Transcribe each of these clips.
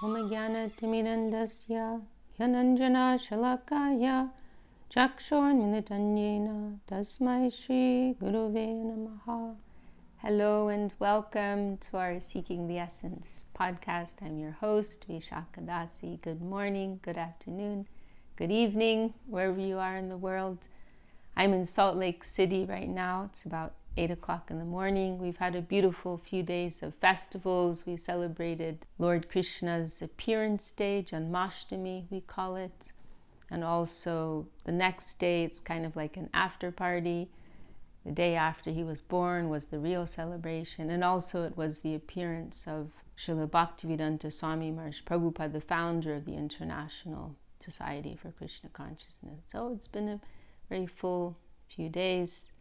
Omagyanatimirandasya Yananjana Shalakaya Chakshormilitanyena Tasmai Shri Guruve Namaha. Hello and welcome to our Seeking the Essence podcast. I'm your host, Vishaka Dasi. Good morning, good afternoon, good evening, wherever you are in the world. I'm in Salt Lake City right now. It's about 8 o'clock in the morning. We've had a beautiful few days of festivals. We celebrated Lord Krishna's appearance day, Janmashtami we call it. And also the next day, it's kind of like an after party. The day after he was born was the real celebration. And also it was the appearance of Srila Bhaktivedanta Swami Maharaj Prabhupada, the founder of the International Society for Krishna Consciousness. So it's been a very full few days.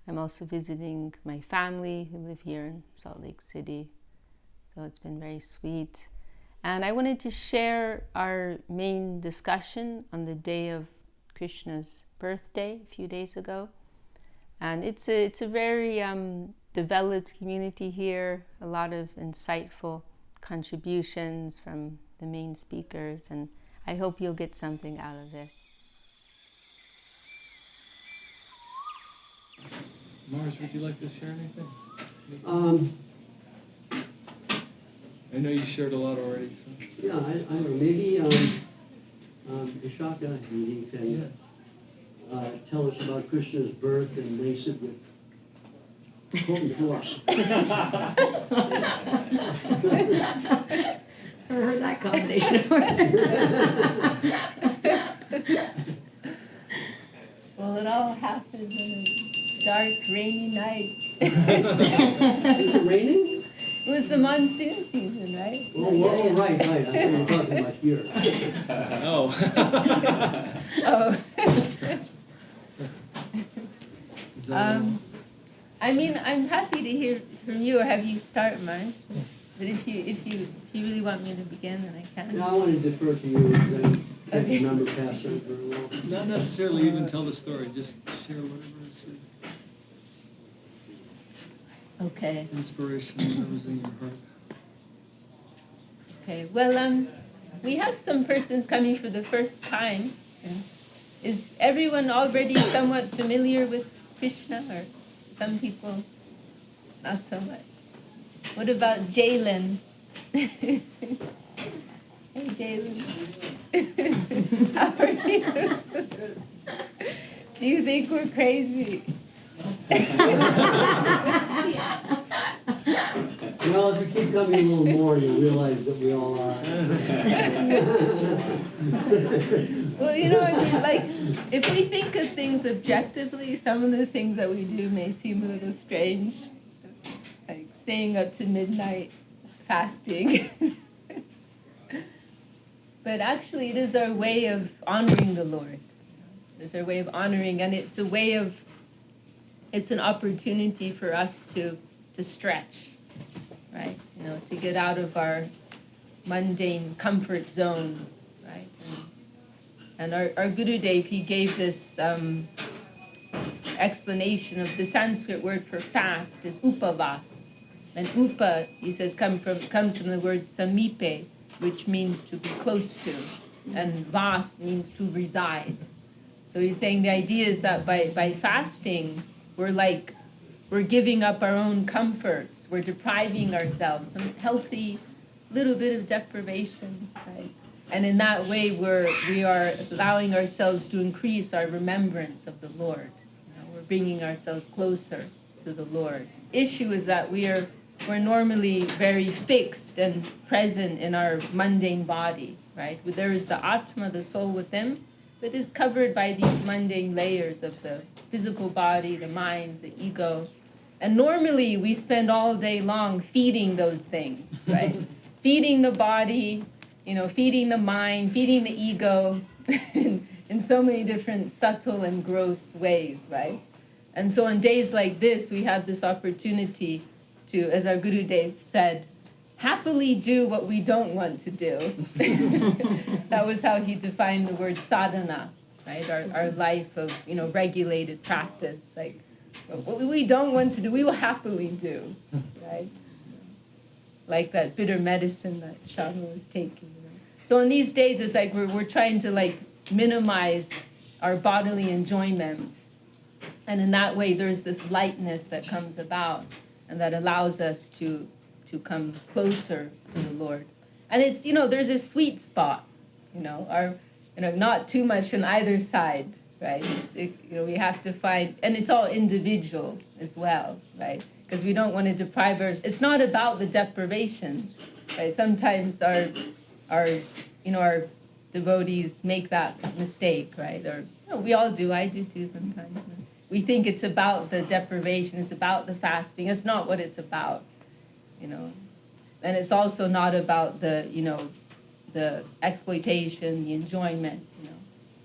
I'm also visiting my family who live here in Salt Lake City. So it's been very sweet. And I wanted to share our main discussion on the day of Krishna's birthday a few days ago. And it's a very developed community here, a lot of insightful contributions from the main speakers, and I hope you'll get something out of this. Mars, would you like to share anything? I know you shared a lot already. So. Yeah, I don't know. Maybe Vishaka, you can tell us about Krishna's birth and lace it with potent force. Never heard that combination. Well, it all happened in a dark, rainy night. Is it raining? It was the monsoon season, right? Oh, well, right. I thought you were talking about here. Oh. Oh. I mean, I'm happy to hear from you, or have you start, Marsh. But if you really want me to begin, then I can. No, I want to defer to you. I can't remember past that very well. Not necessarily even tell the story. Just share whatever is Okay. inspiration, whatever's in your heart. Okay. Well, we have some persons coming for the first time. Is everyone already somewhat familiar with Krishna, or some people not so much? What about Jalen? Hey, Jalen. How are you? Do you think we're crazy? Well, if you keep coming a little more, you'll realize that we all are. Well, you know, I mean, like, if we think of things objectively, some of the things that we do may seem a little strange. Like staying up to midnight, fasting. But actually, it is our way of honoring the Lord. It's our way of honoring, and it's an opportunity for us to stretch, right? You know, to get out of our mundane comfort zone, right? And our Guru Dev, he gave this explanation of the Sanskrit word for fast is upavas. And upa, he says, comes from the word samipe, which means to be close to. And vas means to reside. So he's saying the idea is that by fasting, we're giving up our own comforts. We're depriving ourselves, some healthy little bit of deprivation, right? And in that way, we are allowing ourselves to increase our remembrance of the Lord. You know, we're bringing ourselves closer to the Lord. Issue is that we're normally very fixed and present in our mundane body, right? There is the Atma, the soul within, that is covered by these mundane layers of the physical body, the mind, the ego. And normally we spend all day long feeding those things, right? Feeding the body, you know, feeding the mind, feeding the ego in so many different subtle and gross ways, right? And so on days like this, we have this opportunity to, as our Guru Dev said, happily do what we don't want to do. That was how he defined the word sadhana, right? Our life of, you know, regulated practice. Like, what we don't want to do, we will happily do, right? like that bitter medicine that Shama was taking. So in these days, it's like we're trying to like minimize our bodily enjoyment. And in that way, there's this lightness that comes about and that allows us to come closer to the Lord. And it's, there's a sweet spot, not too much on either side, right? We have to find, and it's all individual as well, right? Because we don't want to deprive it's not about the deprivation, right? Sometimes our devotees make that mistake, right? Or we all do, I do too sometimes. We think it's about the deprivation, it's about the fasting. It's not what it's about, And it's also not about the exploitation, the enjoyment,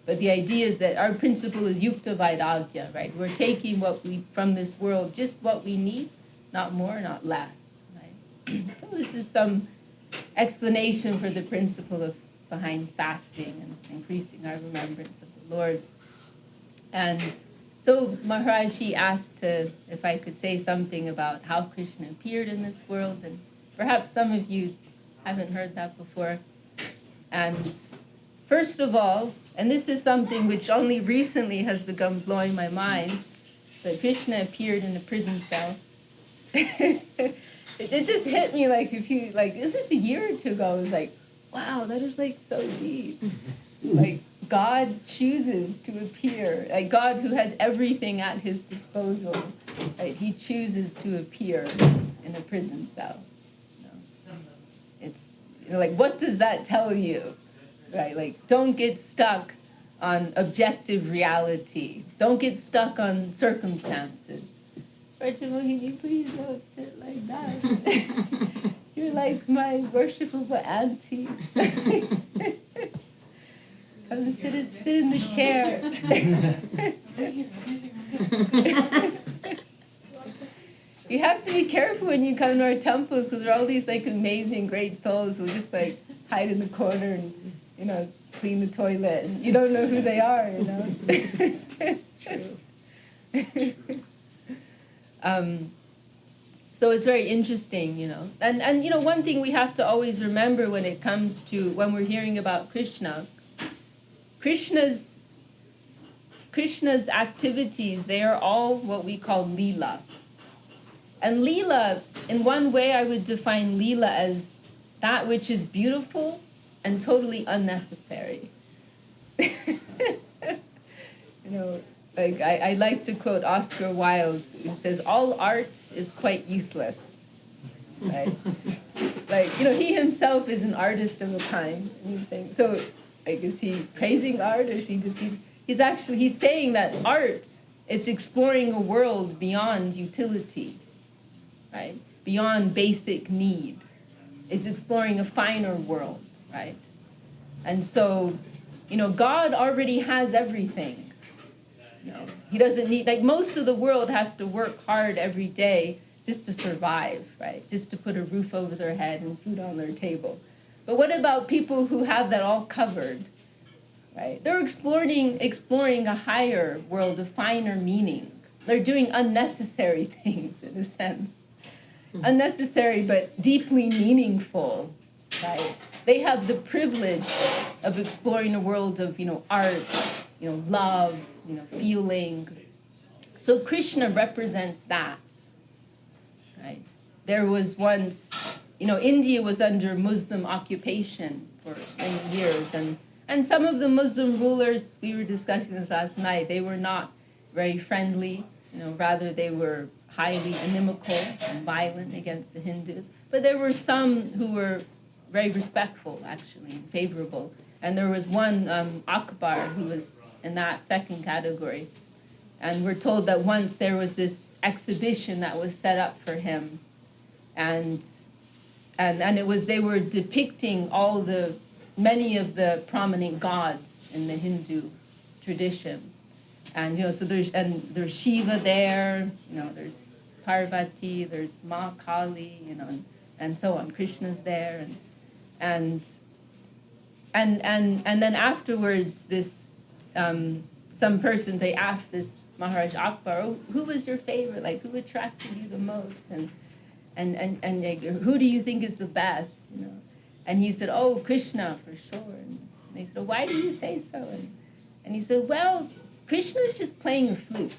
But the idea is that our principle is yukta vairagya, right? We're taking from this world, just what we need, not more, not less, right? So this is some explanation for the principle behind fasting and increasing our remembrance of the Lord. And so Maharaji asked if I could say something about how Krishna appeared in this world, and perhaps some of you haven't heard that before. And first of all, and this is something which only recently has begun blowing my mind, that Krishna appeared in a prison cell. It just hit me it was just a year or two ago. I was like, wow, that is like so deep. Like God chooses to appear, like God who has everything at his disposal, right? He chooses to appear in a prison cell. It's like, what does that tell you, right? Like, don't get stuck on objective reality. Don't get stuck on circumstances. Reginald, can you please don't sit like that? You're like my worshipful auntie. Come sit in the chair. You have to be careful when you come to our temples, because there are all these like amazing, great souls who just like hide in the corner and clean the toilet, and you don't know who they are, So it's very interesting, And one thing we have to always remember when it comes to when we're hearing about Krishna's activities, they are all what we call Leela. And Leela, in one way, I would define Leela as that which is beautiful and totally unnecessary. I like to quote Oscar Wilde, who says, all art is quite useless, right? He himself is an artist of a kind. And he's saying, so, is he praising art, or is he just, he's saying that art, it's exploring a world beyond utility, right? Beyond basic need. It's exploring a finer world, right? And so, God already has everything. He doesn't need, most of the world has to work hard every day just to survive, right? Just to put a roof over their head and food on their table. But what about people who have that all covered, right? They're exploring a higher world, a finer meaning. They're doing unnecessary things, in a sense. Unnecessary, but deeply meaningful, right? They have the privilege of exploring a world of, art, love, feeling. So Krishna represents that, right? There was once, India was under Muslim occupation for many years, and some of the Muslim rulers, we were discussing this last night, they were not very friendly, rather they were highly inimical and violent against the Hindus. But there were some who were very respectful, actually, and favorable. And there was one, Akbar, who was in that second category. And we're told that once there was this exhibition that was set up for him, and it was, they were depicting many of the prominent gods in the Hindu tradition. And so there's Shiva there, there's Parvati, there's Ma Kali, and so on. Krishna's there, and then afterwards, this some person, they asked this Maharaj Akbar, who was your favorite? Who attracted you the most? and like, who do you think is the best? You know, and he said, oh, Krishna for sure. And they said, oh, why do you say so? And he said, well, Krishna is just playing a flute.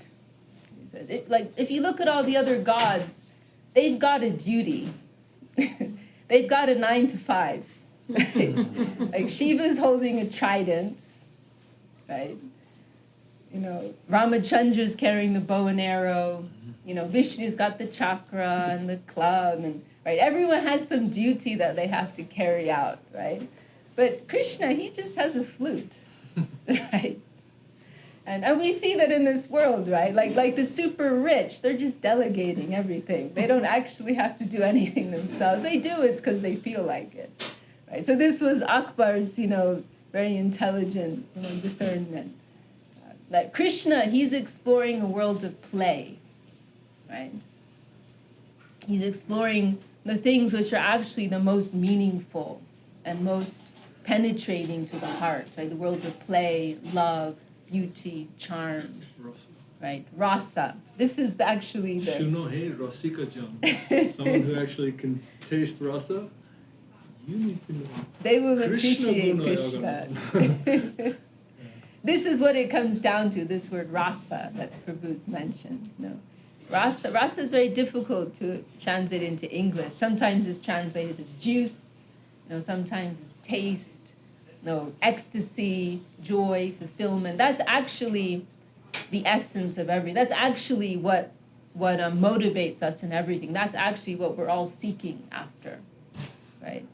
He said, like if you look at all the other gods, they've got a duty. They've got a 9 to 5. Right? Like Shiva's holding a trident, right? You know, Ramachandra's carrying the bow and arrow. You know, Vishnu's got the chakra and the club, and right. Everyone has some duty that they have to carry out, right? But Krishna, he just has a flute, right? And we see that in this world, right? Like the super rich, they're just delegating everything. They don't actually have to do anything themselves. They do it because they feel like it, right? So this was Akbar's, you know, very intelligent, you know, discernment. Like Krishna, he's exploring a world of play, right? He's exploring the things which are actually the most meaningful and most penetrating to the heart, right? The world of play, love, beauty, charm, Rasa. right? Rasa. This is actually the... Shuno he Rasika Jan. Someone who actually can taste rasa, you need to know. They will Krishna appreciate Guna Krishna. This is what it comes down to, this word rasa that Prabhu's mentioned. You know? Rasa is very difficult to translate into English. Sometimes it's translated as juice, you know, sometimes it's taste, you know, ecstasy, joy, fulfillment. That's actually the essence of everything. That's actually what motivates us in everything. That's actually what we're all seeking after, right?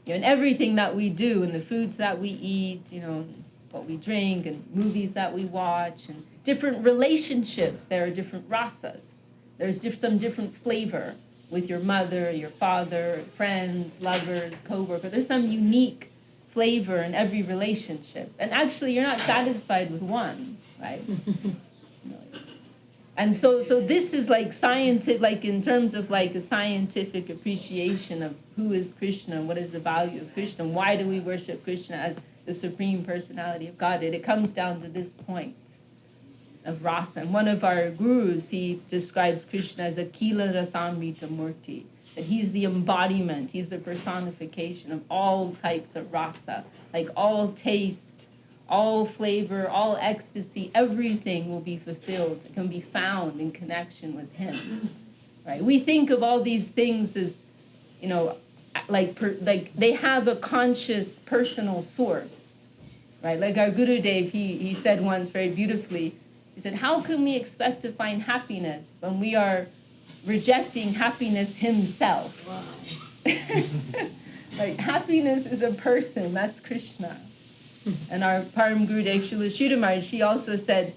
You know, in everything that we do, and the foods that we eat, you know, what we drink, and movies that we watch, and different relationships, there are different rasas. There's some different flavor with your mother, your father, friends, lovers, co-workers. There's some unique flavor in every relationship. And actually, you're not satisfied with one, right? And so this is like scientific, like in terms of like a scientific appreciation of who is Krishna, and what is the value of Krishna, and why do we worship Krishna as the Supreme Personality of Godhead. It comes down to this point of rasa. And one of our gurus, he describes Krishna as Akila Rasamrita Murti, that he's the embodiment, he's the personification of all types of rasa, like all taste, all flavor, all ecstasy, everything will be fulfilled. It can be found in connection with him, right? We think of all these things as, you know, like they have a conscious personal source, right? Like our Gurudev, he said once very beautifully, he said, how can we expect to find happiness when we are rejecting happiness himself? Wow. Like happiness is a person, that's Krishna. And our Param Gurudev, Srila Sridhar Maharaj, she also said,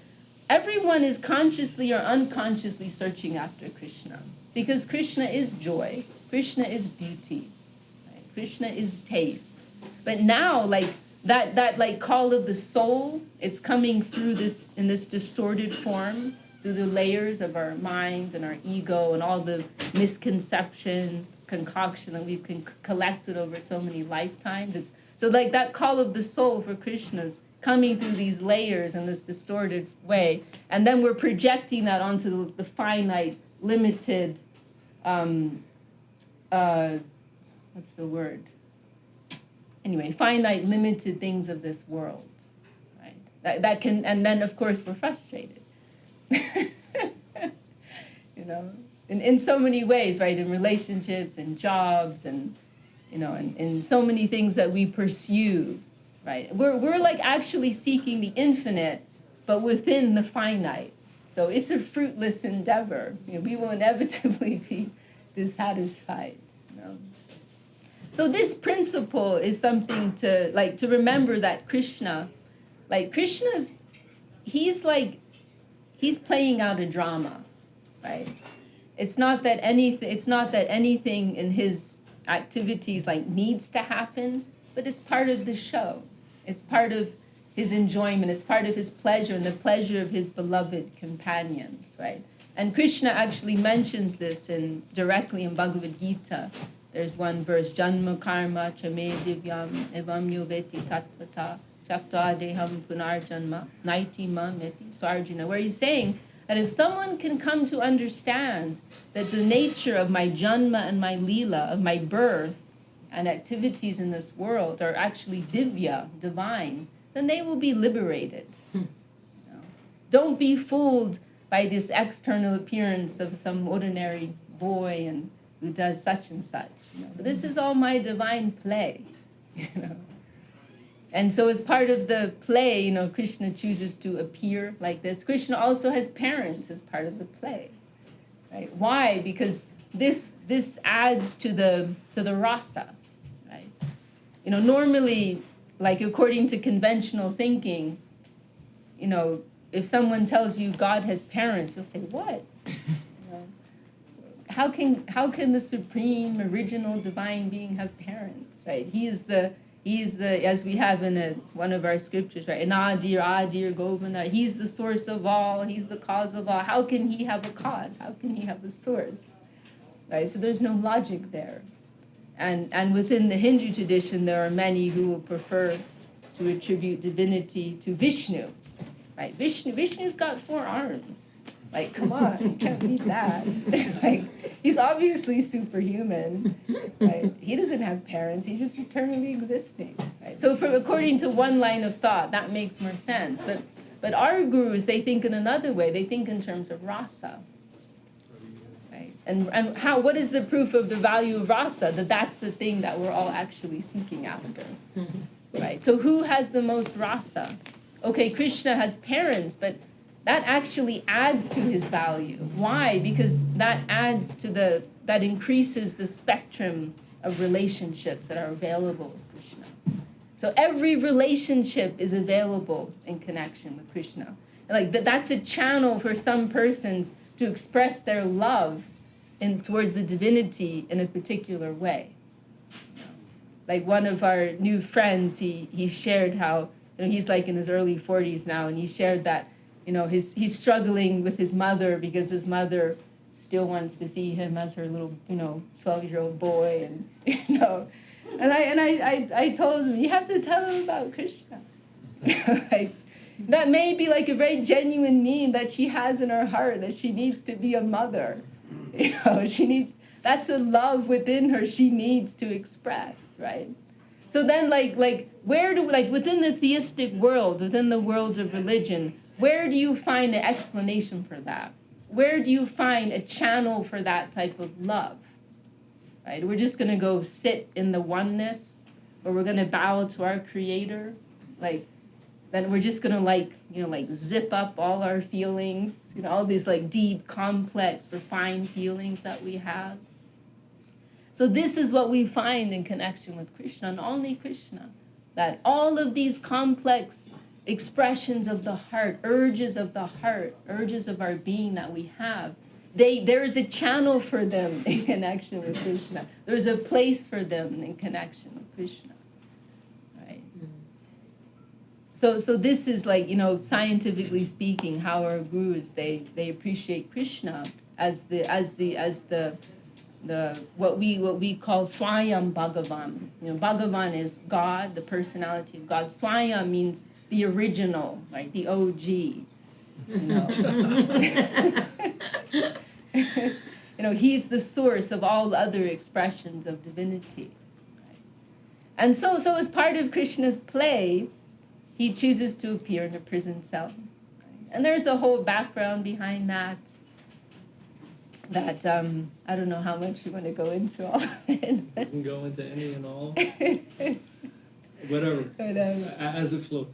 everyone is consciously or unconsciously searching after Krishna, because Krishna is joy, Krishna is beauty, right? Krishna is taste. But now, like that like call of the soul, it's coming through this in this distorted form, through the layers of our mind and our ego and all the misconception, concoction that we've collected over so many lifetimes. It's so like that call of the soul for Krishna's coming through these layers in this distorted way, and then we're projecting that onto the finite, limited, what's the word? Anyway, finite, limited things of this world, right? That can, and then of course we're frustrated. You know, in so many ways, right? In relationships and jobs and, you know, in so many things that we pursue, right? We're like actually seeking the infinite, but within the finite. So it's a fruitless endeavor. You know, we will inevitably be dissatisfied. You know? So this principle is something to remember, that Krishna, like Krishna's, he's playing out a drama, right? It's not that anything in his activities like needs to happen, but it's part of the show. It's part of his enjoyment. It's part of his pleasure and the pleasure of his beloved companions, right? And Krishna actually mentions this directly in Bhagavad Gita. There's one verse, Janma karma chame divyam evam yoveti tattvata chakta deham punarjanma naiti ma meti sarjuna, where he's saying, that if someone can come to understand that the nature of my janma and my Leela, of my birth and activities in this world are actually divya, divine, then they will be liberated. Don't be fooled by this external appearance of some ordinary boy and who does such and such. This is all my divine play. And so as part of the play, Krishna chooses to appear like this. Krishna also has parents as part of the play. Right? Why? Because this adds to the rasa. Right? Normally, like according to conventional thinking, if someone tells you God has parents, you'll say, what? How can the supreme, original, divine being have parents, right? He is the, as we have in one of our scriptures, right? Adir Govinda. He's the source of all. He's the cause of all. How can he have a cause? How can he have a source? Right? So there's no logic there. And within the Hindu tradition, there are many who will prefer to attribute divinity to Vishnu. Right? Vishnu's got 4 arms. Like, come on, you can't beat that. Like, he's obviously superhuman. Right? He doesn't have parents. He's just eternally existing. Right? So, according to one line of thought, that makes more sense. But our gurus, they think in another way. They think in terms of rasa. Right? And what is the proof of the value of rasa? That's the thing that we're all actually seeking after. Right? So, who has the most rasa? Okay, Krishna has parents, but that actually adds to his value. Why? Because that increases the spectrum of relationships that are available with Krishna. So every relationship is available in connection with Krishna. Like that's a channel for some persons to express their love towards the divinity in a particular way. Like one of our new friends, he shared how, he's like in his early 40s now, and he shared that, he's struggling with his mother because his mother still wants to see him as her little, 12-year-old boy, and and I told him, you have to tell him about Krishna. Like, that may be like a very genuine need that she has in her heart, that she needs to be a mother. That's a love within her she needs to express, right? So then, within the theistic world, within the world of religion, where do you find an explanation for that? Where do you find a channel for that type of love? Right? We're just going to go sit in the oneness, or we're going to bow to our Creator, then we're just going to zip up all our feelings, all these deep, complex, refined feelings that we have. So this is what we find in connection with Krishna, and only Krishna, that all of these complex expressions of the heart, urges of our being that we have, there is a channel for them in connection with Krishna. There's a place for them in connection with Krishna, right? So this is scientifically speaking, how our gurus they appreciate Krishna as the what we call Swayam Bhagavan. Bhagavan is God, the personality of God. Swayam means the original, right? The OG. He's the source of all other expressions of divinity. Right? And so as part of Krishna's play, he chooses to appear in a prison cell. Right? And there's a whole background behind that I don't know how much you want to go into all of it. You can go into any and all. Whatever. As it flows.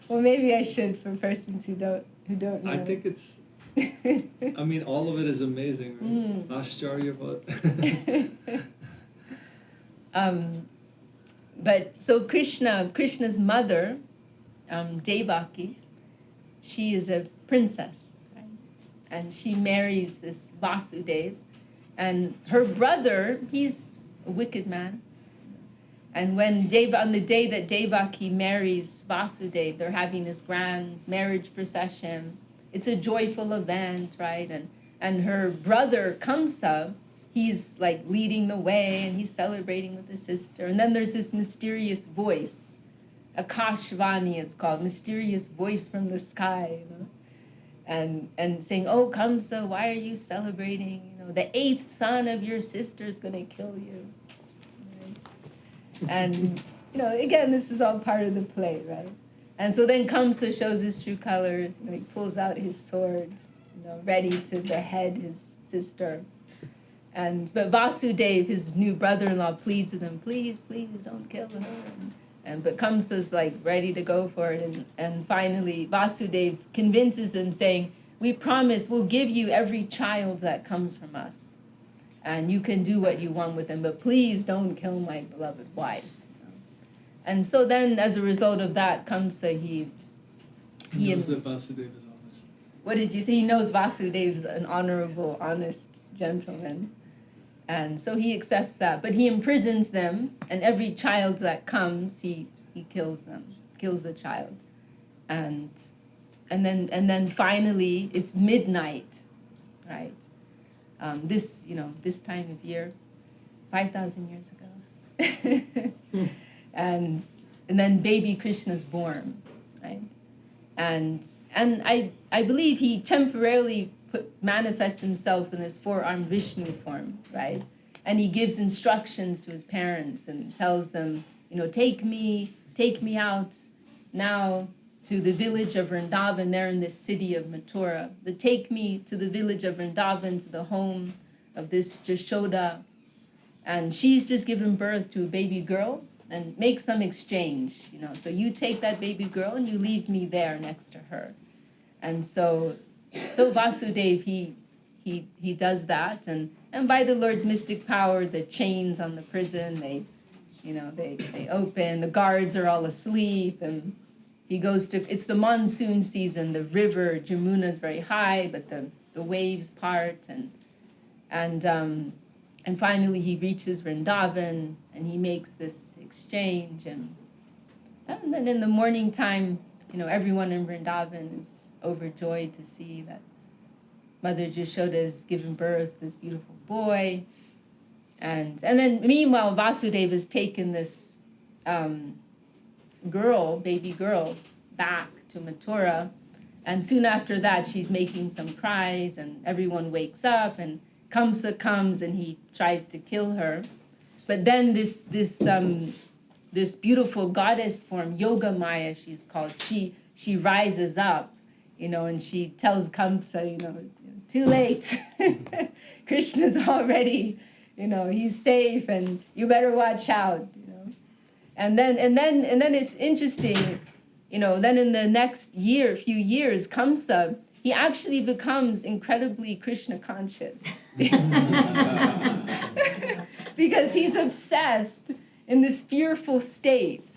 Well, maybe I should for persons who don't know. I think it's, all of it is amazing, right? Ashcharyavat. But so Krishna's mother, Devaki, she is a princess, right? And she marries this Vasudeva, and her brother, he's a wicked man. And on the day that Devaki marries Vasudeva, they're having this grand marriage procession. It's a joyful event, right? And her brother Kamsa, he's leading the way, and he's celebrating with his sister. And then there's this mysterious voice, Akashvani it's called, mysterious voice from the sky. and saying, "Oh, Kamsa, why are you celebrating? The 8th son of your sister is going to kill you." Right? And again, this is all part of the play, right? And so then Kamsa shows his true colors. He pulls out his sword, ready to behead his sister. But Vasudeva, his new brother-in-law, pleads with him, "Please, please, don't kill her." But Kamsa's like ready to go for it, and finally Vasudeva convinces him, saying, "We promise we'll give you every child that comes from us, and you can do what you want with them, but please don't kill my beloved wife." And so then, as a result of that, Kamsa He knows that Vasudeva is honest. What did you say? He knows Vasudeva's an honorable, honest gentleman. And so he accepts that. But he imprisons them, and every child that comes, he kills them, kills the child. And then finally, it's midnight, right? This time of year, 5,000 years ago. And then baby Krishna's born, right? And I believe he temporarily manifests himself in this 4-armed Vishnu form, right? And he gives instructions to his parents and tells them, take me out now to the village of Vrindavan. They're in this city of Mathura. Take me to the village of Vrindavan, to the home of this Jashoda. And she's just given birth to a baby girl, and make some exchange, So you take that baby girl and you leave me there next to her. And so Vasudeva, he does that, and by the Lord's mystic power, the chains on the prison, they open, the guards are all asleep, and he goes to, it's the monsoon season, the river Jamuna is very high, but the waves part, and finally he reaches Vrindavan, and he makes this exchange, and then in the morning time, everyone in Vrindavan is overjoyed to see that Mother Jashoda has given birth to this beautiful boy. And then meanwhile, Vasudeva has taken this baby girl, back to Mathura. And soon after that, she's making some cries, and everyone wakes up, and Kamsa comes, and he tries to kill her. But then this beautiful goddess form, Yoga Maya, she's called, she rises up, and she tells Kamsa, too late. Krishna's already, he's safe, and you better watch out, And then it's interesting, then in the next few years, Kamsa, he actually becomes incredibly Krishna conscious. Because he's obsessed in this fearful state,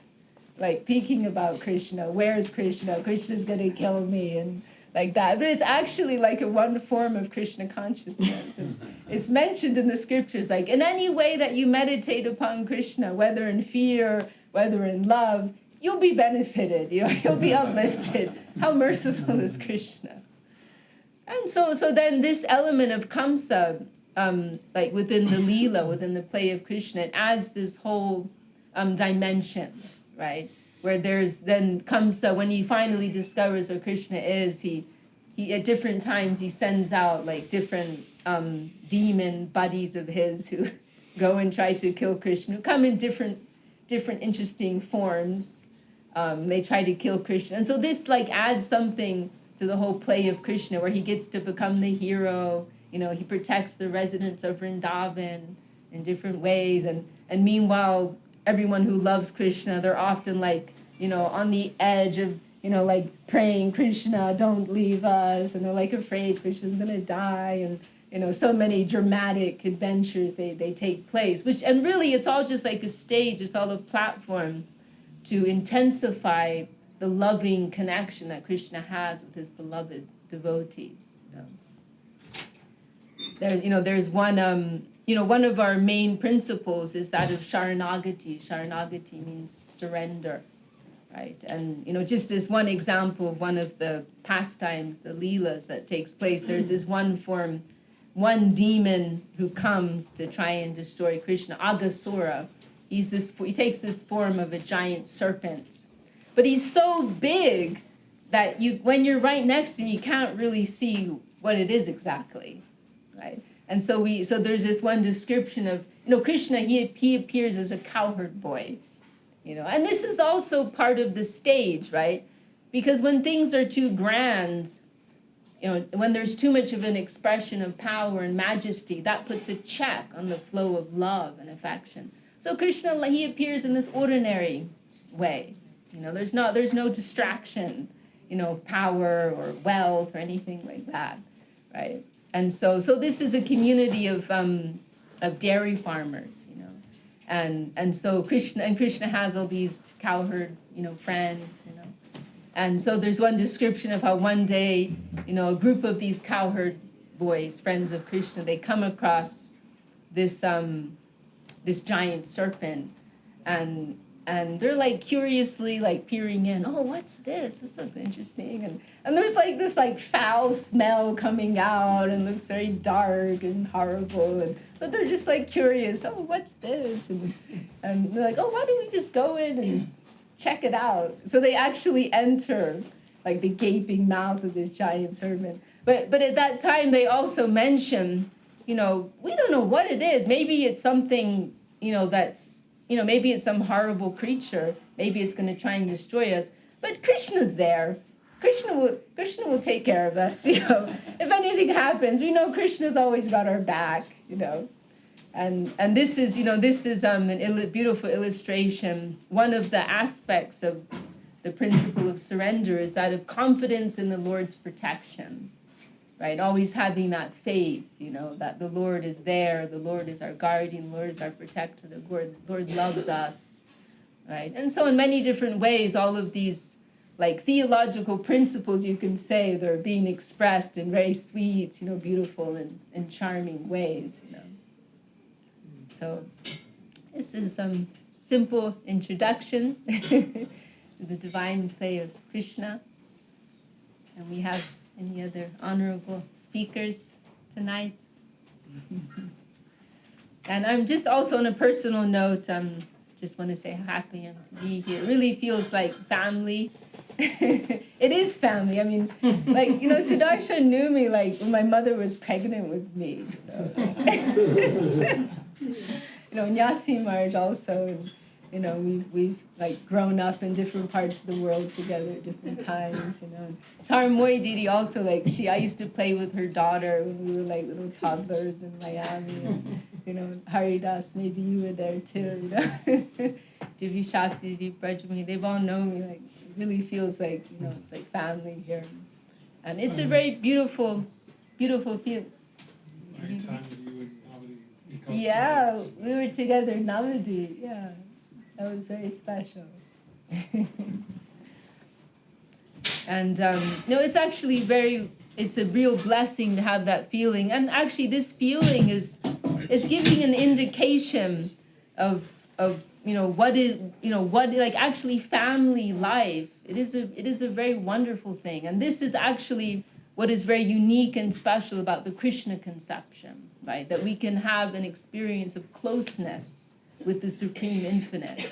like thinking about Krishna. Where's Krishna? Krishna's going to kill me, and like that. But it's actually like one form of Krishna consciousness. And it's mentioned in the scriptures, like in any way that you meditate upon Krishna, whether in fear, whether in love, you'll be benefited, you'll be uplifted. How merciful is Krishna? And so then this element of Kamsa, like within the Leela, within the play of Krishna, it adds this whole dimension, right? Where there's then Kamsa, when he finally discovers who Krishna is, he at different times he sends out like different demon buddies of his who go and try to kill Krishna, who come in different interesting forms. They try to kill Krishna. And so this like adds something to the whole play of Krishna, where he gets to become the hero. He protects the residents of Vrindavan in different ways. And meanwhile, everyone who loves Krishna, they're often like, on the edge of, like praying, Krishna, don't leave us. And they're like afraid Krishna's going to die. And, so many dramatic adventures, they take place. And really, it's all just like a stage. It's all a platform to intensify the loving connection that Krishna has with his beloved devotees. There's one, one of our main principles is that of Sharanagati. Sharanagati means surrender, right? And, just as one example of one of the pastimes, the Leelas that takes place, there's this one demon who comes to try and destroy Krishna, Aghasura. He takes this form of a giant serpent. But he's so big that when you're right next to him, you can't really see what it is exactly, right? And so there's this one description of, Krishna, he appears as a cowherd boy, and this is also part of the stage, right? Because when things are too grand, when there's too much of an expression of power and majesty, that puts a check on the flow of love and affection. So Krishna, he appears in this ordinary way. There's no distraction, power or wealth or anything like that, right? And so this is a community of dairy farmers, and so Krishna has all these cowherd, friends, And so there's one description of how one day, a group of these cowherd boys, friends of Krishna, they come across this giant serpent, and they're like curiously like peering in. Oh, what's this? This looks interesting. And there's like this like foul smell coming out, and looks very dark and horrible. But they're just like curious. Oh, what's this? And they're like, oh, why don't we just go in and check it out? So they actually enter like the gaping mouth of this giant serpent. But at that time they also mention, we don't know what it is. Maybe it's something, that's, maybe it's some horrible creature. Maybe it's going to try and destroy us. But Krishna's there. Krishna will take care of us. If anything happens, we know Krishna's always got our back. And this is a beautiful illustration. One of the aspects of the principle of surrender is that of confidence in the Lord's protection, right? Always having that faith, that the Lord is there, the Lord is our guardian, the Lord is our protector, the Lord loves us, right? And so in many different ways, all of these like theological principles, you can say, they're being expressed in very sweet, beautiful and charming ways, So this is some simple introduction to the divine play of Krishna. And we have any other honorable speakers tonight? And I'm just also on a personal note, just want to say how happy I am to be here. It really feels like family. It is family. I mean, like, Sudarshan knew me like when my mother was pregnant with me. Nyasi Marj also, we've like grown up in different parts of the world together at different times, Tarmoy Didi also, like, I used to play with her daughter when we were like little toddlers in Miami, and, Haridas, maybe you were there too, Divi Shakti, Divi Brajami, they've all known me, like, it really feels like, it's like family here. And it's a very beautiful feel. Yeah, we were together in Navadip. Yeah, that was very special. And it's actually it's a real blessing to have that feeling. And actually, this feeling is giving an indication of what is like actually family life. It is a very wonderful thing. And this is actually what is very unique and special about the Krishna conception, right? That we can have an experience of closeness with the Supreme Infinite.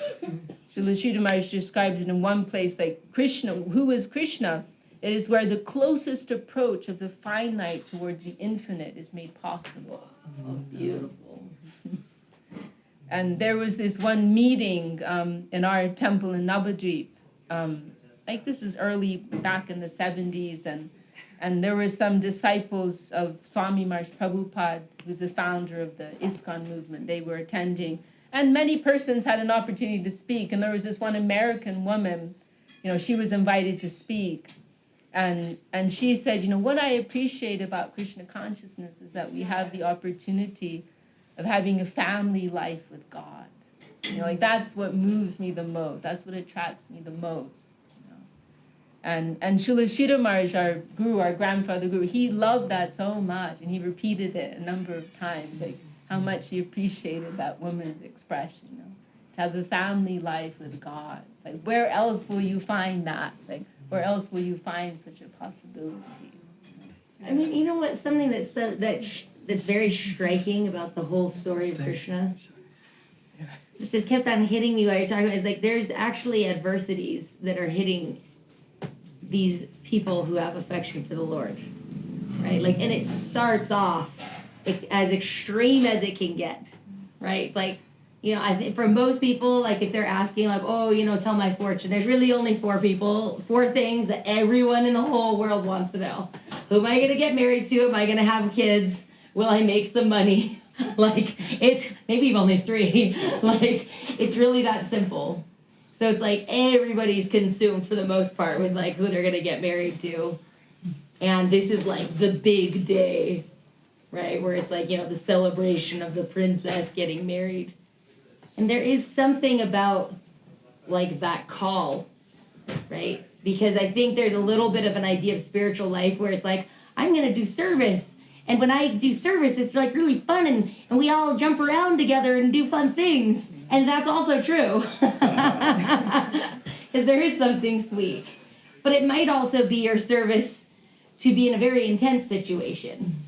Srila Sridhar Maharaj describes it in one place like Krishna, who is Krishna? It is where the closest approach of the finite towards the infinite is made possible. Oh, beautiful. And there was this one meeting in our temple in Navadvip. Like this is early back in the 70s, and there were some disciples of Swami Maharaj Prabhupada, who was the founder of the ISKCON movement. They were attending, and many persons had an opportunity to speak. And there was this one American woman, she was invited to speak, and she said, what I appreciate about Krishna consciousness is that we have the opportunity of having a family life with God. Like that's what moves me the most. That's what attracts me the most. And Srila Sridhar Maharaj, our guru, our grandfather guru, he loved that so much, and he repeated it a number of times, like how much he appreciated that woman's expression, to have a family life with God. Like where else will you find that? Like where else will you find such a possibility? I mean, you know what? Something that's very striking about the whole story of Krishna. It just kept on hitting me while you're talking about. It's like there's actually adversities that are hitting these people who have affection for the Lord, right? Like, and it starts off as extreme as it can get, right? It's like, you know, I think for most people, like if they're asking like, oh, you know, tell my fortune, there's really only four things that everyone in the whole world wants to know. Who am I going to get married to? Am I going to have kids? Will I make some money? Like, it's maybe only three. Like, it's really that simple. So it's like everybody's consumed for the most part with like who they're going to get married to. And this is like the big day, right? Where it's like, you know, the celebration of the princess getting married. And there is something about like that call, right? Because I think there's a little bit of an idea of spiritual life where it's like, I'm going to do service. And when I do service, it's like really fun and we all jump around together and do fun things. And that's also true. Because there is something sweet. But it might also be your service to be in a very intense situation,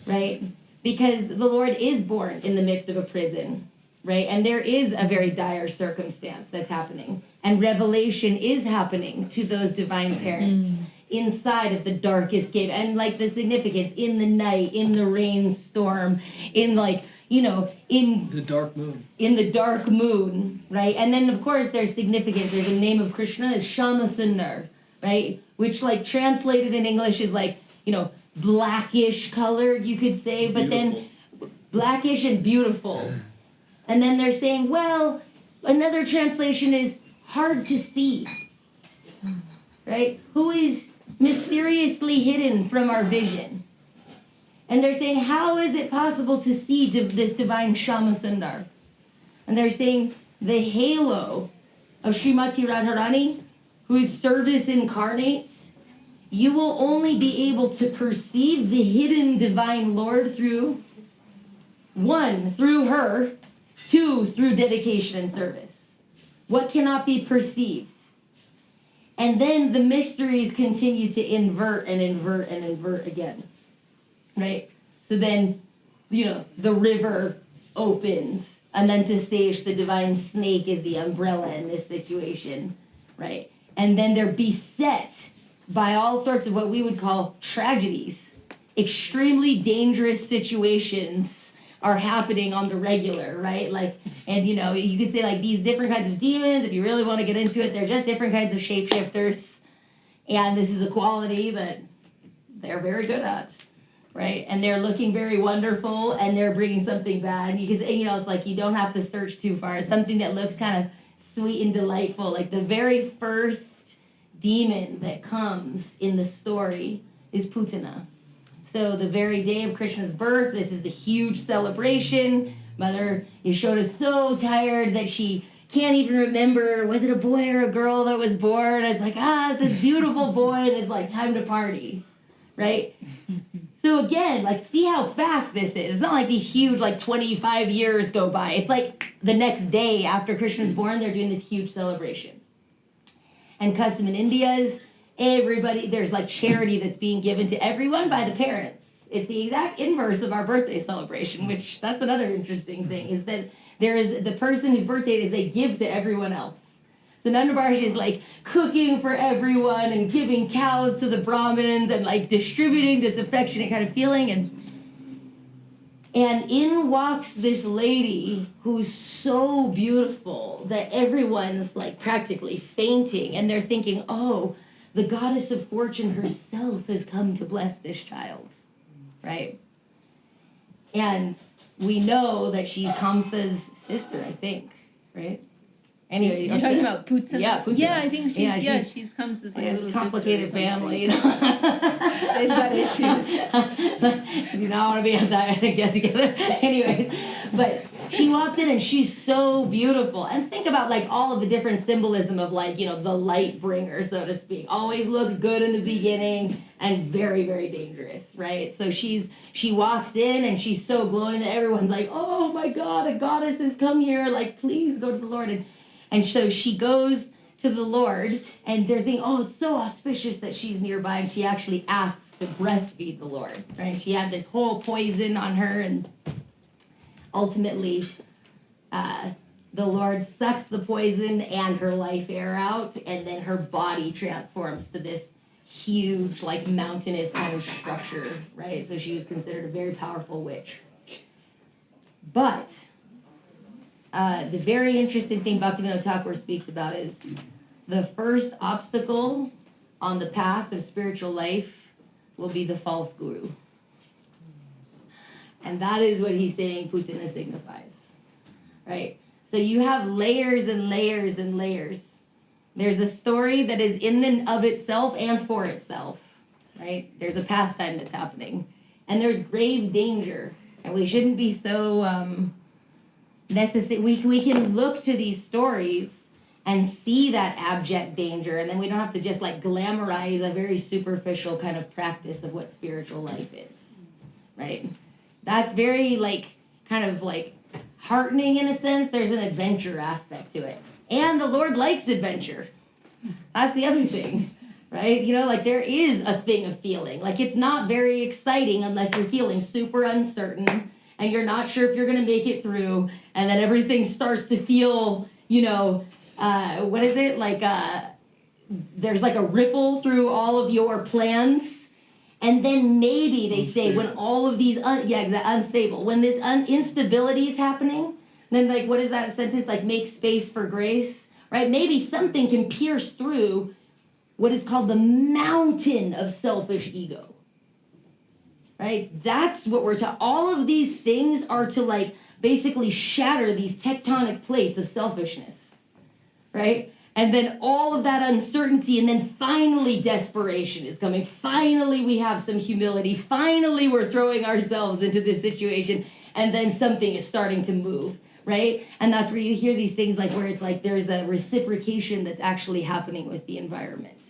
right? Because the Lord is born in the midst of a prison, right? And there is a very dire circumstance that's happening. And revelation is happening to those divine parents inside of the darkest cave. And like the significance in the night, in the rainstorm, in like, you know, in the dark moon. In the dark moon, right? And then of course there's significance. There's a name of Krishna, is Shama Sundar, right? Which like translated in English is like, you know, blackish color, you could say, but Beautiful. then blackish and beautiful. And then they're saying, well, another translation is hard to see, right? Who is mysteriously hidden from our vision. And they're saying, how is it possible to see this divine Shama Sundar? And they're saying the halo of Srimati Radharani, whose service incarnates, you will only be able to perceive the hidden divine Lord through, one, through her, two, through dedication and service. What cannot be perceived? And then the mysteries continue to invert and invert and invert again, right? So then, you know, the river opens. Anantasesh, the divine snake, is the umbrella in this situation, right? And then they're beset by all sorts of what we would call tragedies. Extremely dangerous situations are happening on the regular, right? Like, and you know, you could say like these different kinds of demons, if you really want to get into it, they're just different kinds of shapeshifters. And this is a quality that they're very good at, right? And they're looking very wonderful and they're bringing something bad. Because, you know, it's like you don't have to search too far. It's something that looks kind of sweet and delightful. Like the very first demon that comes in the story is Putana. So the very day of Krishna's birth, this is the huge celebration. Mother Yashoda is so tired that she can't even remember, was it a boy or a girl that was born? It's like, it's this beautiful boy, and it's like time to party, right? So again, like, see how fast this is. It's not like these huge, like 25 years go by. It's like the next day after Krishna's born, they're doing this huge celebration. And custom in India is everybody, there's like charity that's being given to everyone by the parents. It's the exact inverse of our birthday celebration, which that's another interesting thing, is that there is the person whose birthday it is, they give to everyone else. So Nanda Maharaj is like cooking for everyone and giving cows to the Brahmins and like distributing this affectionate kind of feeling. And in walks this lady who's so beautiful that everyone's like practically fainting, and they're thinking, oh, the goddess of fortune herself has come to bless this child, right? And we know that she's Kamsa's sister, I think, right? Anyway, You're talking about Putana? Yeah, Putana. Yeah, I think she's she's comes as a it's little a complicated sister or something. family, you know. They've got issues. Do not want to be at that get together. Anyways, but she walks in and she's so beautiful. And think about like all of the different symbolism of like, you know, the light bringer, so to speak. Always looks good in the beginning and very, very dangerous, right? So she walks in and she's so glowing that everyone's like, oh my God, a goddess has come here. Like, please go to the Lord. And so she goes to the Lord, and they're thinking, oh, it's so auspicious that she's nearby, and she actually asks to breastfeed the Lord, right? She had this whole poison on her, and ultimately the the Lord sucks the poison and her life air out, and then her body transforms to this huge, like, mountainous kind of structure, right? So she was considered a very powerful witch. But the very interesting thing Bhaktivinoda Thakur speaks about is the first obstacle on the path of spiritual life will be the false guru. And that is what he's saying Putana signifies, right? So you have layers and layers and layers. There's a story that is in and of itself and for itself, right? There's a pastime that's happening. And there's grave danger. And we shouldn't be so necessary. We can look to these stories and see that abject danger. And then we don't have to just like glamorize a very superficial kind of practice of what spiritual life is, right? That's very like kind of like heartening in a sense. There's an adventure aspect to it. And the Lord likes adventure. That's the other thing, right? You know, like there is a thing of feeling. Like it's not very exciting unless you're feeling super uncertain and you're not sure if you're going to make it through. And then everything starts to feel, you know, what is it? Like there's like a ripple through all of your plans. And then maybe they say when all of these, unstable, when this instability is happening, then like, what is that sentence? Like make space for grace, right? Maybe something can pierce through what is called the mountain of selfish ego, right? That's what we're talking. All of these things are to like basically shatter these tectonic plates of selfishness, right? And then all of that uncertainty, and then finally desperation is coming. Finally, we have some humility. Finally, we're throwing ourselves into this situation, and then something is starting to move, right? And that's where you hear these things like where it's like there's a reciprocation that's actually happening with the environment,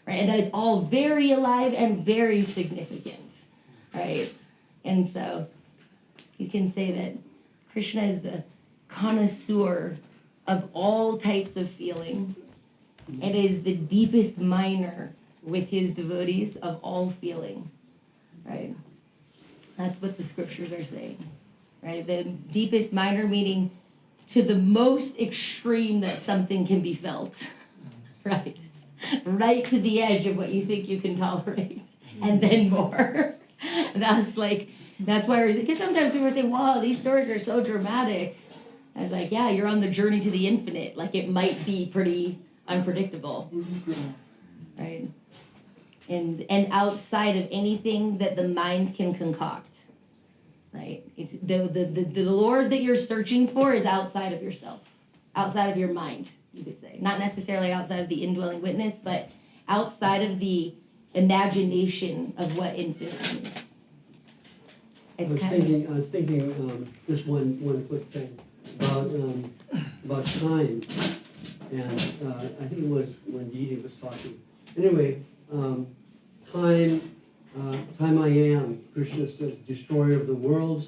right? And that it's all very alive and very significant, right? And so you can say that Krishna is the connoisseur of all types of feeling. It is the deepest miner with his devotees of all feeling, right? That's what the scriptures are saying, right? The deepest miner meaning to the most extreme that something can be felt, right? Right to the edge of what you think you can tolerate, and then more. That's why, because sometimes people say, wow, these stories are so dramatic. I was like, yeah, you're on the journey to the infinite. Like, it might be pretty unpredictable, right? And outside of anything that the mind can concoct, right? It's the Lord that you're searching for is outside of yourself, outside of your mind, you could say. Not necessarily outside of the indwelling witness, but outside of the imagination of what infinite means. I was thinking just one quick thing about time, and I think it was when Didi was talking. Anyway, time I am. Krishna says, destroyer of the worlds,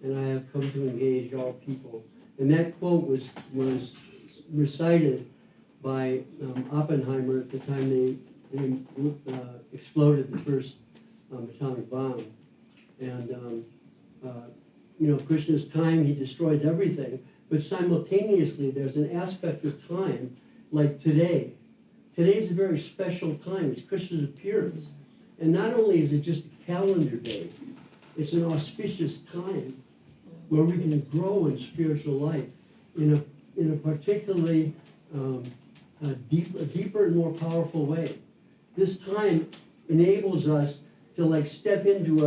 and I have come to engage all people. And that quote was recited by Oppenheimer at the time they exploded the first atomic bomb. And Krishna's time, he destroys everything, but simultaneously there's an aspect of time like today. Today is a very special time. It's Krishna's appearance. And not only is it just a calendar day, it's an auspicious time where we can grow in spiritual life in a particularly deeper and more powerful way. This time enables us to like step into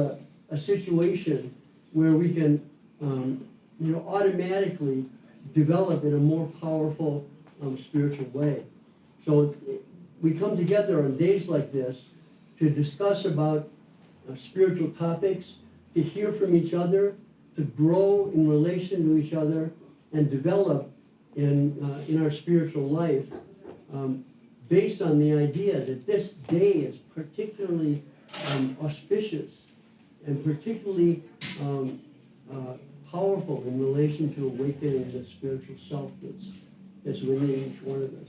a situation where we can automatically develop in a more powerful spiritual way. So we come together on days like this to discuss about spiritual topics, to hear from each other, to grow in relation to each other, and develop in our spiritual life based on the idea that this day is particularly auspicious and particularly powerful in relation to awakening the spiritual self that's within each one of us.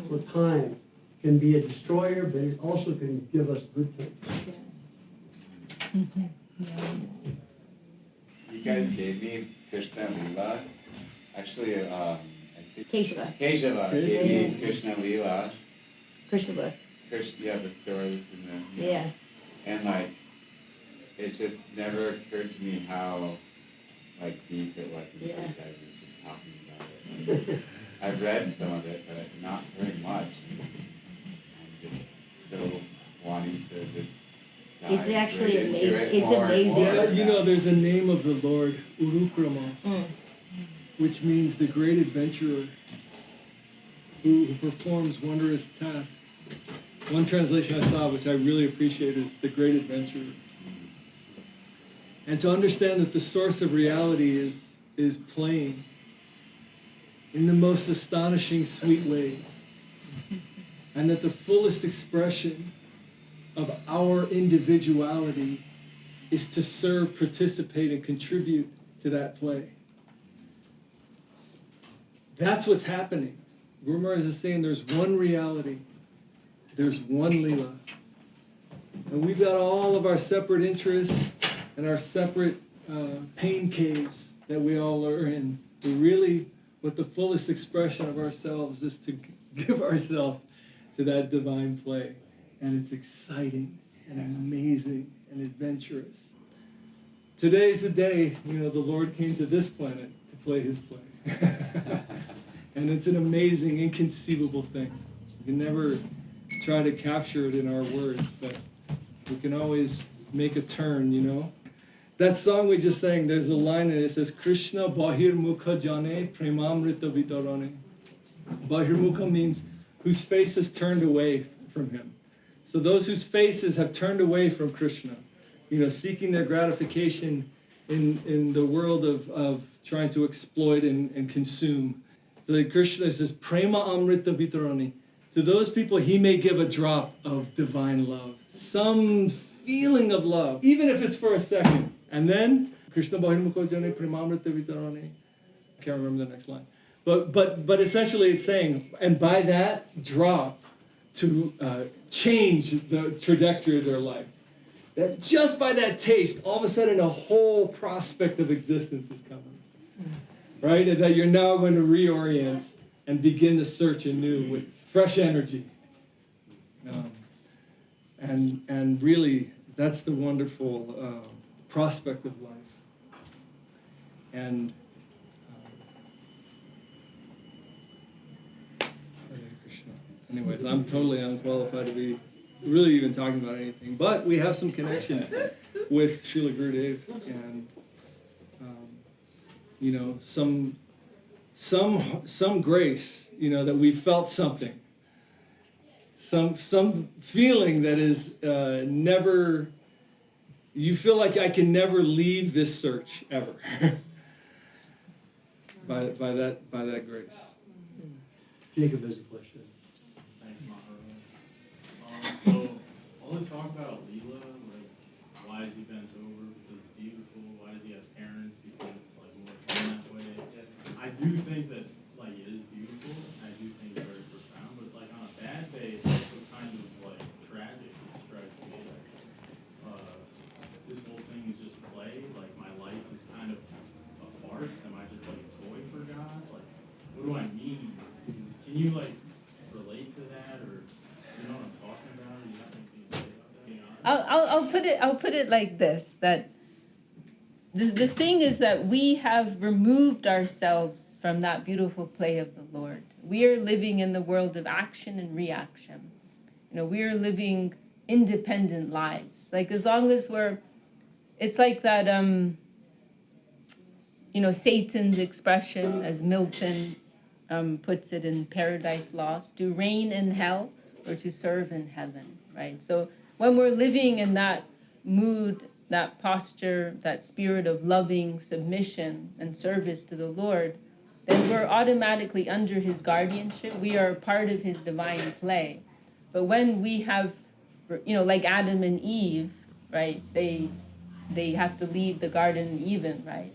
So time can be a destroyer, but it also can give us good things. You guys gave me Krishna and Leela. Actually, I Keshava. Keshava, Keshava. Krishna Leela. Krishna book. Yeah, the stories and the Yeah. and like it's just never occurred to me how like deep it was until you guys were just talking about it. I've read some of it, but not very much. I'm just so wanting to just It's actually right into amazing. it It's more and amazing. more. Yeah, you know, there's a name of the Lord, Urukrama, which means the great adventurer who performs wondrous tasks. One translation I saw, which I really appreciate, is the great adventurer. And to understand that the source of reality is playing in the most astonishing, sweet ways. And that the fullest expression of our individuality is to serve, participate, and contribute to that play. That's what's happening. Guru Maharaj is saying there's one reality, there's one Leela. And we've got all of our separate interests and our separate pain caves that we all are in. But really, what the fullest expression of ourselves is to give ourselves to that divine play. And it's exciting and amazing and adventurous. Today's the day, you know, the Lord came to this planet to play his play. And it's an amazing, inconceivable thing. We can never try to capture it in our words, but we can always make a turn, you know? That song we just sang, there's a line in it, it says, Krishna Bahir Mukha Jane Premamrita Vitarane. Bahir Mukha means whose face is turned away from him. So those whose faces have turned away from Krishna, you know, seeking their gratification in the world of trying to exploit and consume. The Krishna says, Prema Amrita Vitarani. To those people, he may give a drop of divine love, some feeling of love, even if it's for a second. And then, Krishna Bahirmukho Jane Premamrita Vitarani. I can't remember the next line. But essentially it's saying, and by that drop, to change the trajectory of their life. That just by that taste, all of a sudden a whole prospect of existence is coming. Right? And that you're now going to reorient and begin the search anew with fresh energy. And really, that's the wonderful prospect of life. And Hare Krishna. Anyways, I'm totally unqualified to be really even talking about anything, but we have some connection with Srila Gurudev and you know, some grace, you know, that we felt something, some feeling that is never. You feel like I can never leave this search ever. by that grace. Jacob has a question. Thanks, Maharaj. So all the talk about Leela, like why is he bent over because it's beautiful? Why does he have parents because it's like more fun that way? I do think that like it is beautiful. I do think it's very profound, but like on a bad day, it's also kind of like tragic. It strikes me that this whole thing is just play. Like my life is kind of a farce. Am I just like a toy for God? Like what do I mean? Can you like relate to that, or you know what I'm talking about? Or you have anything to say about that? I'll put it like this, that the thing is that we have removed ourselves from that beautiful play of the Lord. We are living in the world of action and reaction. You know, we are living independent lives. Like as long as it's like that, you know, Satan's expression, as Milton puts it in Paradise Lost, to reign in hell or to serve in heaven, right? So when we're living in that mood, that posture, that spirit of loving submission and service to the Lord, then we're automatically under his guardianship. We are part of his divine play. But when we have, you know, like Adam and Eve, right, they have to leave the Garden of Eden, right?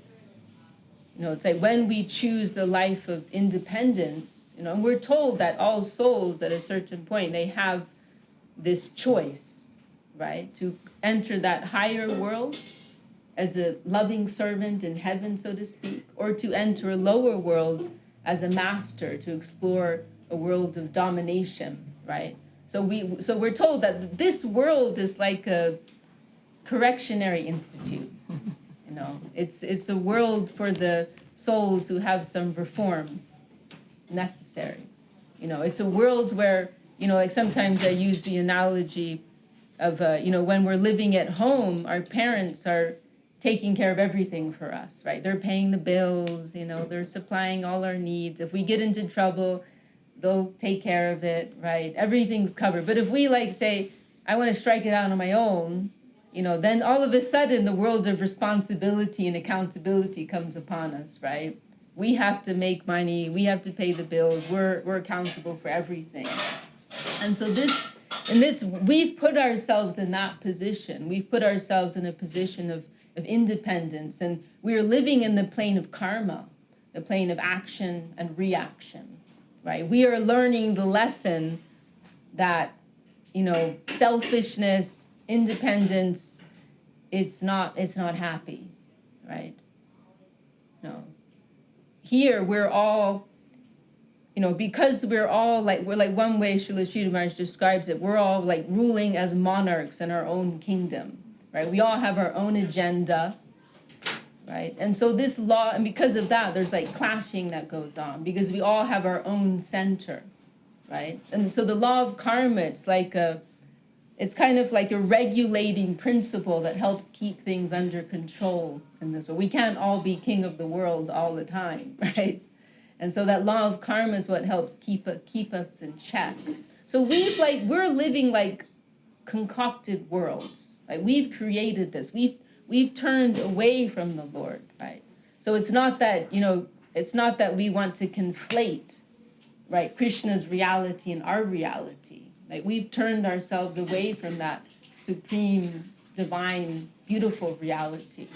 You know, it's like when we choose the life of independence, you know, and we're told that all souls at a certain point, they have this choice, right, to enter that higher world as a loving servant in heaven, so to speak, or to enter a lower world as a master to explore a world of domination, right? So we're told that this world is like a correctionary institute. You know, it's a world for the souls who have some reform necessary. You know, it's a world where, you know, like sometimes I use the analogy of, you know, when we're living at home, our parents are taking care of everything for us, right? They're paying the bills, you know, they're supplying all our needs. If we get into trouble, they'll take care of it, right? Everything's covered. But if we like say, I want to strike it out on my own, you know, then all of a sudden the world of responsibility and accountability comes upon us, right? We have to make money, we have to pay the bills, we're accountable for everything. And so we've put ourselves in that position. We've put ourselves in a position of independence, and we're living in the plane of karma, the plane of action and reaction, right? We are learning the lesson that, you know, selfishness, independence, it's not happy, right? No. Here we're all, you know, because we're like one way Srila Sridhar Maharaj describes it, we're all like ruling as monarchs in our own kingdom, right? We all have our own agenda, right? And so this law, and because of that, there's like clashing that goes on because we all have our own center, right? And so the law of karma, it's kind of like a regulating principle that helps keep things under control. And so we can't all be king of the world all the time, right? And so that law of karma is what helps keep us in check. So we're living like concocted worlds, right? We've created this. We've turned away from the Lord, right? So it's not that, you know, it's not that we want to conflate, right, Krishna's reality and our reality. Like we've turned ourselves away from that supreme, divine, beautiful reality,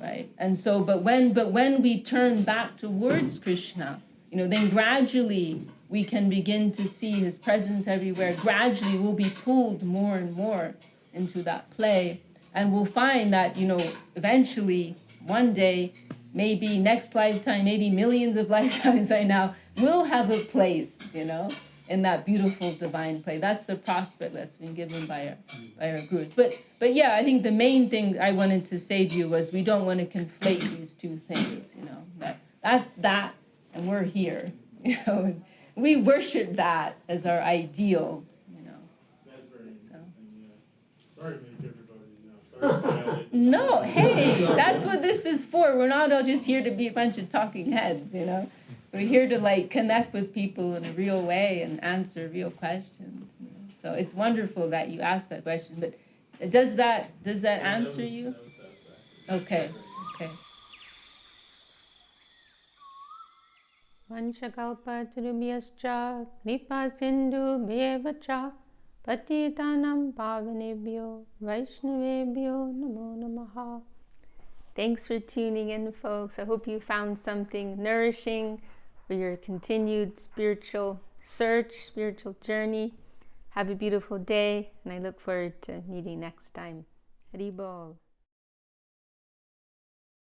right? And so, but when we turn back towards Krishna, you know, then gradually we can begin to see his presence everywhere. Gradually we'll be pulled more and more into that play, and we'll find that, you know, eventually, one day, maybe next lifetime, maybe millions of lifetimes right now, we'll have a place, you know, in that beautiful divine play. That's the prospect that's been given by our gurus. But yeah, I think the main thing I wanted to say to you was we don't want to conflate these two things, you know. That's that, and we're here, you know. We worship that as our ideal, you know. That's very interesting, yeah. Sorry to make everybody, No, hey, that's what this is for. We're not all just here to be a bunch of talking heads, you know. We're here to like connect with people in a real way and answer real questions. You know? So it's wonderful that you asked that question. But does that answer you? Okay. Vanchakalpatarubhyascha kripa sindhubhyeva cha patitanam pavanebhyo vaishnavebhyo namo namaha. Thanks for tuning in, folks. I hope you found something nourishing for your continued spiritual search, spiritual journey. Have a beautiful day, and I look forward to meeting next time. Hari Bol.